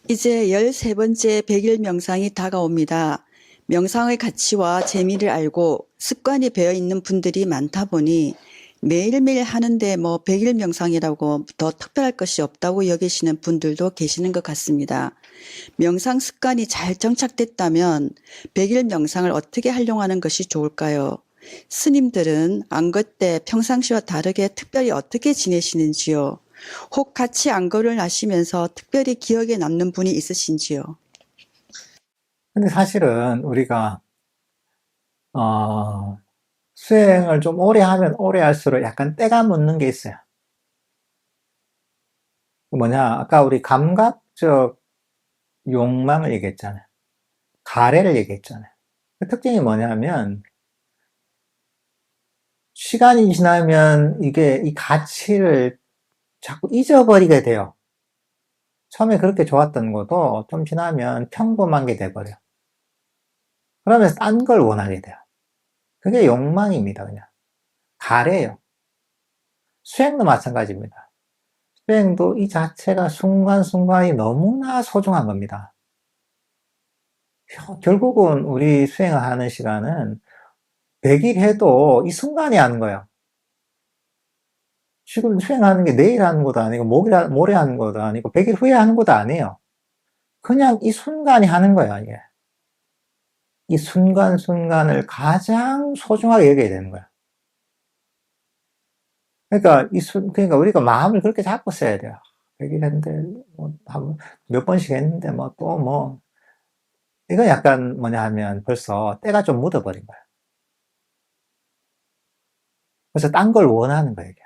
이제 13번째 100일 명상이 다가옵니다. 명상의 가치와 재미를 알고 습관이 배어 있는 분들이 많다 보니 매일매일 하는데 100일 명상이라고 더 특별할 것이 없다고 여기시는 분들도 계시는 것 같습니다. 명상 습관이 잘 정착됐다면 100일 명상을 어떻게 활용하는 것이 좋을까요? 스님들은 안거 때 평상시와 다르게 특별히 어떻게 지내시는지요? 혹 같이 안거를 하시면서 특별히 기억에 남는 분이 있으신지요? 근데 사실은 우리가 어, 수행을 좀 오래 하면 오래 할수록 약간 때가 묻는 게 있어요. 뭐냐, 아까 우리 감각적 욕망을 얘기했잖아요. 가래를 얘기했잖아요. 그 특징이 뭐냐면 시간이 지나면 이게 이 가치를 자꾸 잊어버리게 돼요. 처음에 그렇게 좋았던 것도 좀 지나면 평범한 게 돼버려요. 그러면서 딴 걸 원하게 돼요. 그게 욕망입니다, 그냥. 가래예요. 수행도 마찬가지입니다. 수행도 이 자체가 순간순간이 너무나 소중한 겁니다. 결국은 우리 수행을 하는 시간은 100일 해도 이 순간이 하는 거예요. 지금 수행하는 게 내일 하는 것도 아니고 모레 하는 것도 아니고 100일 후에 하는 것도 아니에요. 그냥 이 순간이 하는 거예요, 이게. 이 순간순간을 가장 소중하게 여겨야 되는 거예요. 그러니까 우리가 마음을 그렇게 잡고 써야 돼요. 100일 했는데, 몇 번씩 했는데, 이건 약간 뭐냐 하면 벌써 때가 좀 묻어버린 거야. 그래서 딴 걸 원하는 거야, 이게.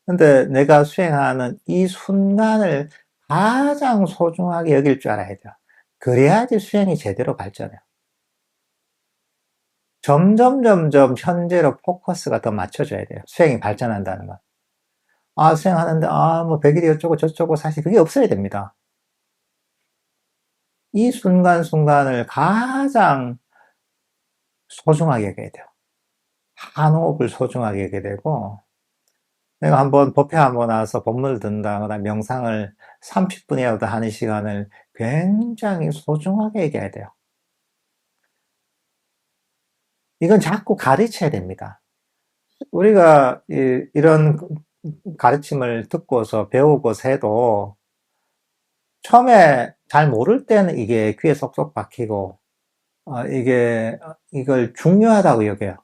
근데 내가 수행하는 이 순간을 가장 소중하게 여길 줄 알아야 돼요. 그래야지 수행이 제대로 발전해요. 점점 현재로 포커스가 더 맞춰져야 돼요. 수행이 발전한다는 건. 아, 수행하는데, 뭐, 100일이 어쩌고 저쩌고 사실 그게 없어야 됩니다. 이 순간순간을 가장 소중하게 여겨야 돼요. 한 호흡을 소중하게 여겨야 되고, 내가 한번 법회하고 나서 법문을 듣는다거나 명상을 30분이라도 하는 시간을 굉장히 소중하게 여겨야 돼요. 이건 자꾸 가르쳐야 됩니다. 우리가 이런 가르침을 듣고서 배우고서 해도 처음에 잘 모를 때는 이게 귀에 쏙쏙 박히고, 이걸 중요하다고 여겨요.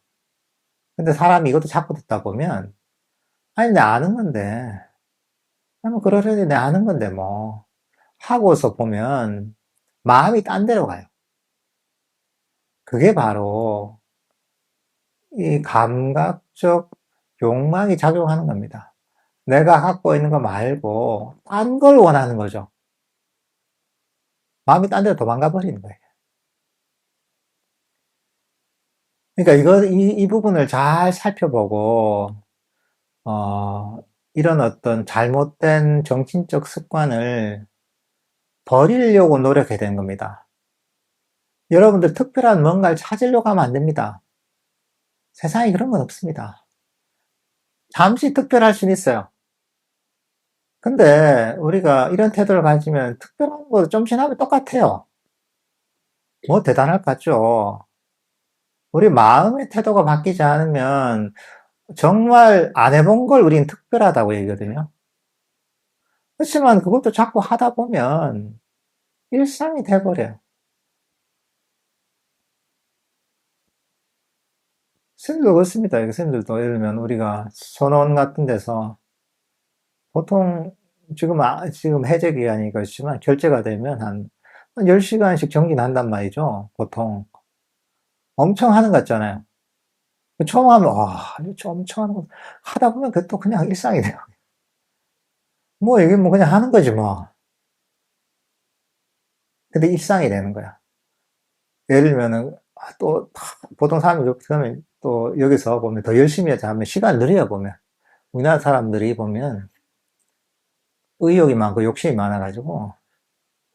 근데 사람이 이것도 자꾸 듣다 보면, 아니, 내 아는 건데, 뭐, 그러려니 내 아는 건데, 뭐. 하고서 보면, 마음이 딴 데로 가요. 그게 바로, 이 감각적 욕망이 작용하는 겁니다. 내가 갖고 있는 거 말고, 딴 걸 원하는 거죠. 마음이 딴 데로 도망가 버리는 거예요. 그러니까 이 부분을 잘 살펴보고, 이런 어떤 잘못된 정신적 습관을 버리려고 노력해야 되는 겁니다. 여러분들 특별한 뭔가를 찾으려고 하면 안 됩니다. 세상에 그런 건 없습니다. 잠시 특별할 수는 있어요. 근데 우리가 이런 태도를 가지면 특별한 거 좀 지나면 똑같아요. 뭐 대단할 것 같죠? 우리 마음의 태도가 바뀌지 않으면 정말 안 해본 걸 우린 특별하다고 얘기거든요. 그렇지만 그것도 자꾸 하다 보면 일상이 돼버려요. 선생님도 그렇습니다. 선생님들도 예를 들면 우리가 선원 같은 데서 보통 지금 해제 기간이 그렇지만 결제가 되면 한 10시간씩 정진한단 말이죠. 보통. 엄청 하는 것 같잖아요. 처음 하면, 이거 엄청 하는 거, 하다 보면 그것도 그냥 일상이 돼요. 뭐, 이게 뭐 그냥 하는 거지, 뭐. 근데 일상이 되는 거야. 예를 들면은, 보통 사람이 그렇게 하면 또 여기서 보면 더 열심히 하자 하면 시간 느려요, 보면. 우리나라 사람들이 보면 의욕이 많고 욕심이 많아가지고,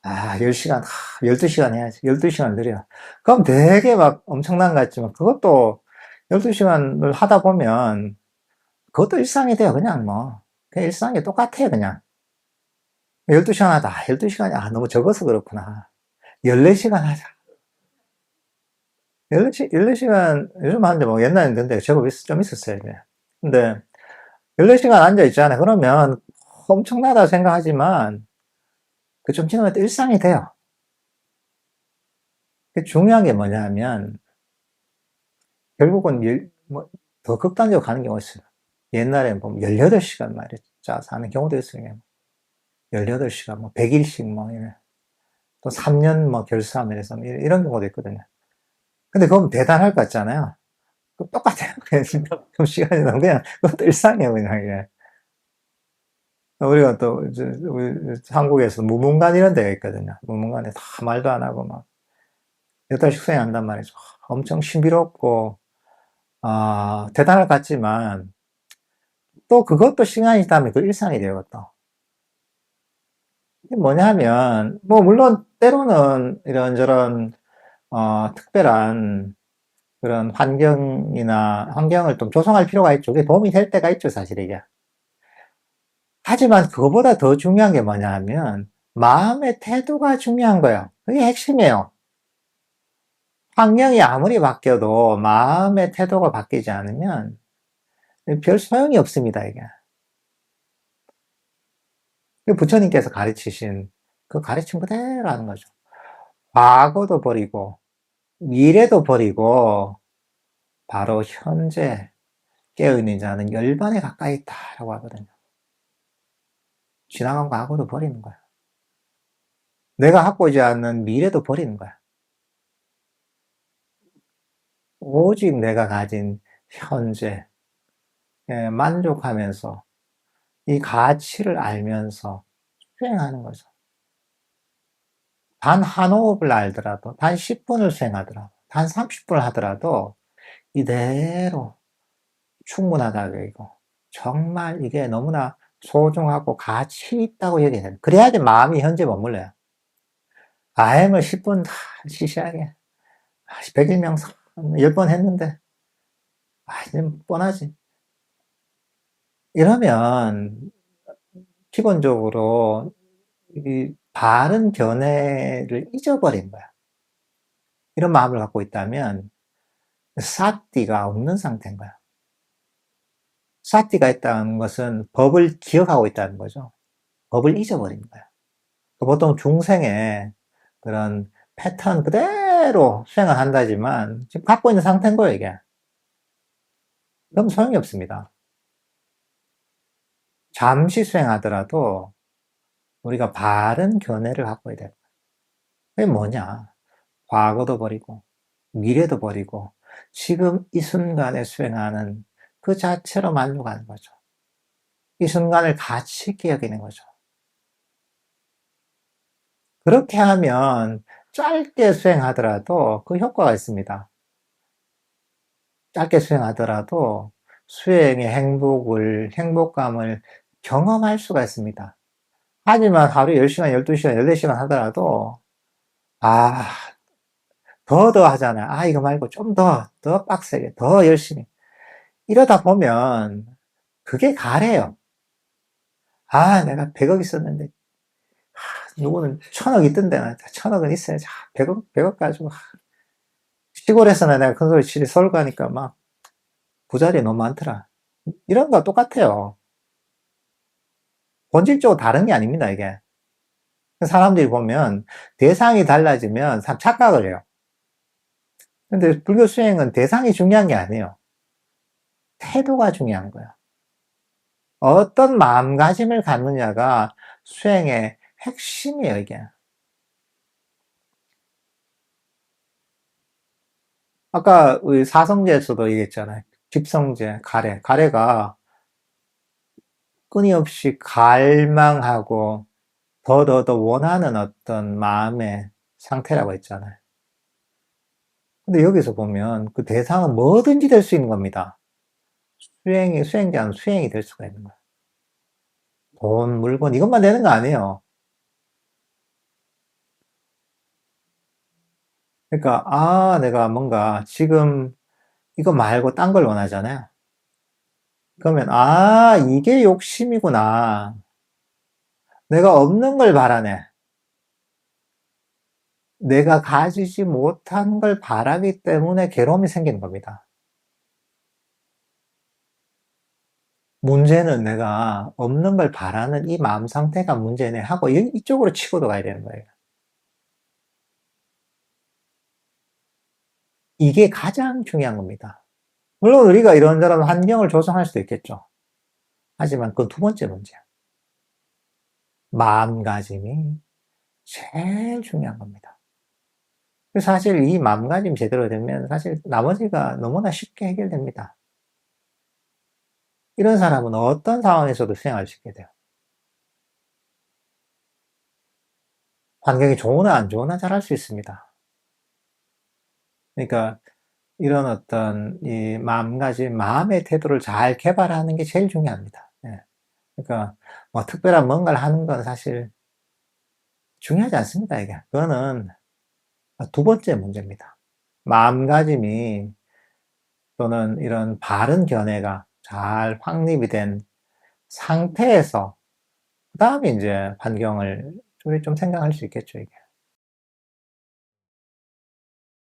10시간, 12시간 해야지. 12시간 느려. 그럼 되게 막 엄청난 것 같지만, 그것도 12시간을 하다 보면, 그것도 일상이 돼요, 그냥 뭐. 그냥 일상이 똑같아요, 그냥. 12시간 하다. 12시간이 너무 적어서 그렇구나. 14시간 하자. 14시간, 요즘 하는데 뭐 옛날에는 근데 제법 좀 있었어요. 이제. 근데 14시간 앉아 있잖아요. 그러면 엄청나다 생각하지만 그 좀 지나면 또 일상이 돼요. 중요한 게 뭐냐면 결국은 더 극단적으로 가는 경우가 있어요. 옛날에 보면 18시간 말이죠. 사는 경우도 있어요. 18시간, 뭐 100일씩 뭐 이래. 또 3년 뭐 결사하면서 이런 경우도 있거든요. 근데 그건 대단할 것 같잖아요. 똑같아요. 그럼 시간이 너무 그냥 그것도 일상이에요, 그냥 이게. 우리가 또 우리 한국에서 무문관 이런 데가 있거든요. 무문관에 다 말도 안 하고 막 8달씩 수행한단 말이죠. 엄청 신비롭고 대단할 것 같지만 또 그것도 시간이 있다면 그 일상이 되고 또 이게 뭐냐면 뭐 물론 때로는 이런저런 특별한 그런 환경을 좀 조성할 필요가 있죠. 그게 도움이 될 때가 있죠, 사실 이게. 하지만 그거보다 더 중요한 게 뭐냐 하면 마음의 태도가 중요한 거예요. 그게 핵심이에요. 환경이 아무리 바뀌어도 마음의 태도가 바뀌지 않으면 별 소용이 없습니다, 이게. 부처님께서 가르치신 그 가르침 그대로 하는 거죠. 과거도 버리고 미래도 버리고 바로 현재 깨어있는 자는 열반에 가까이 있다라고 하거든요. 지나간 과거도 버리는 거야. 내가 갖고지 않는 미래도 버리는 거야. 오직 내가 가진 현재에 만족하면서 이 가치를 알면서 수행하는 거죠. 단 한 호흡을 알더라도, 단 10분을 수행하더라도, 단 30분을 하더라도 이대로 충분하다고 여기고 정말 이게 너무나 소중하고 가치 있다고 여겨야 돼요. 그래야지 마음이 현재 머물러요. 아예 뭐 10분 시시하게 100일명상 10번 했는데 이제 뻔하지. 이러면 기본적으로 이 바른 견해를 잊어버린 거야. 이런 마음을 갖고 있다면 사띠가 없는 상태인 거야. 사띠가 있다는 것은 법을 기억하고 있다는 거죠. 법을 잊어버린 거야. 보통 중생의 그런 패턴 그대로 수행을 한다지만 지금 갖고 있는 상태인 거예요, 이게. 그럼 소용이 없습니다. 잠시 수행하더라도 우리가 바른 견해를 갖고 있어야 돼요. 그게 뭐냐? 과거도 버리고 미래도 버리고 지금 이 순간에 수행하는 그 자체로 만족하는 거죠. 이 순간을 가치 있게 여기는 거죠. 그렇게 하면 짧게 수행하더라도 그 효과가 있습니다. 짧게 수행하더라도 수행의 행복감을 경험할 수가 있습니다. 하지만 하루에 10시간, 12시간, 14시간 하더라도, 더 하잖아요. 이거 말고 좀 더 빡세게, 더 열심히. 이러다 보면, 그게 가래요. 내가 100억 있었는데, 누구는 1000억 있던데, 1000억은 있어야지. 100억 가지고. 시골에서는 내가 큰 소리 치지 서울 가니까 막, 부자리 너무 많더라. 이런 거 똑같아요. 본질적으로 다른 게 아닙니다, 이게. 사람들이 보면, 대상이 달라지면 착각을 해요. 근데 불교 수행은 대상이 중요한 게 아니에요. 태도가 중요한 거예요. 어떤 마음가짐을 갖느냐가 수행의 핵심이에요, 이게. 아까 우리 사성제에서도 얘기했잖아요. 집성제, 가래가 끊임없이 갈망하고 더 원하는 어떤 마음의 상태라고 했잖아요. 근데 여기서 보면 그 대상은 뭐든지 될 수 있는 겁니다. 수행자는 수행이 될 수가 있는 거예요. 돈, 물건, 이것만 되는 거 아니에요. 그러니까, 내가 뭔가 지금 이거 말고 딴 걸 원하잖아요. 그러면, 이게 욕심이구나. 내가 없는 걸 바라네. 내가 가지지 못한 걸 바라기 때문에 괴로움이 생기는 겁니다. 문제는 내가 없는 걸 바라는 이 마음 상태가 문제네 하고 이쪽으로 치고 들어가야 되는 거예요. 이게 가장 중요한 겁니다. 물론 우리가 이런저런 환경을 조성할 수도 있겠죠. 하지만 그 두 번째 문제야. 마음가짐이 제일 중요한 겁니다. 사실 이 마음가짐 제대로 되면 사실 나머지가 너무나 쉽게 해결됩니다. 이런 사람은 어떤 상황에서도 수행할 수 있게 돼요. 환경이 좋으나 안 좋으나 잘할 수 있습니다. 그러니까 이런 어떤 이 마음가짐, 마음의 태도를 잘 개발하는 게 제일 중요합니다. 예. 그러니까 뭐 특별한 뭔가를 하는 건 사실 중요하지 않습니다, 이게. 그거는 두 번째 문제입니다. 마음가짐이 또는 이런 바른 견해가 잘 확립이 된 상태에서 그 다음에 이제 환경을 우리 좀 생각할 수 있겠죠, 이게.